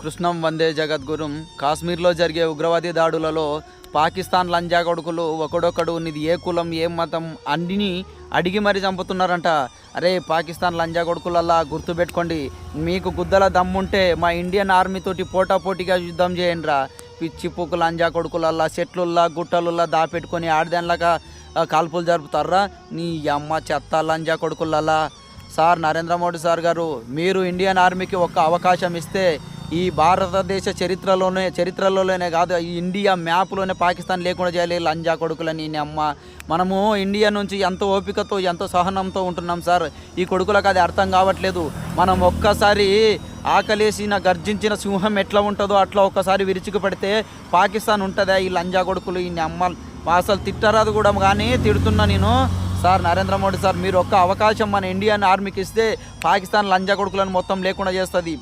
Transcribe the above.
కృష్ణం వందే జగద్గురుం. కాశ్మీర్లో జరిగే ఉగ్రవాది దాడులలో పాకిస్తాన్ లంజా కొడుకులు ఒకడొకడు నీది ఏ కులం ఏ మతం అన్నీ అడిగి మరీ చంపుతున్నారంట. అరే పాకిస్తాన్ లంజా కొడుకులల్లా గుర్తుపెట్టుకోండి, మీకు గుద్దల దమ్ముంటే మా ఇండియన్ ఆర్మీతోటి పోటాపోటీగా యుద్ధం చేయండిరా. పిచ్చి పుక్కు లంజా కొడుకులల్లా చెట్లుల్లా గుట్టలుల్లా దాపెట్టుకొని ఆడదానిలాగా కాల్పులు జరుపుతారా నీ అమ్మ చెత్త లంజా కొడుకులల్లా. సార్ నరేంద్ర మోడీ సార్ గారు, మీరు ఇండియన్ ఆర్మీకి ఒక్క అవకాశం ఇస్తే ఈ భారతదేశ చరిత్రలోనే కాదు, ఈ ఇండియా మ్యాప్లోనే పాకిస్తాన్ లేకుండా చేయాలి లంజా కొడుకులని. అమ్మ మనము ఇండియా నుంచి ఎంతో ఓపికతో ఎంతో సహనంతో ఉంటున్నాం సార్, ఈ కొడుకులకు అది అర్థం కావట్లేదు. మనం ఒక్కసారి ఆకలేసిన గర్జించిన సింహం ఎట్లా ఉంటుందో అట్లా ఒక్కసారి విరుచుకు పడితే పాకిస్తాన్ ఉంటుందా? ఈ లంజా కొడుకులు ఈ అమ్మ అసలు తిట్టరాదు కూడా, కానీ తిడుతున్నా నేను. సార్ నరేంద్ర మోడీ సార్, మీరు ఒక్క అవకాశం మన ఇండియన్ ఆర్మీకి ఇస్తే పాకిస్తాన్ లంజా కొడుకులను మొత్తం లేకుండా చేస్తుంది.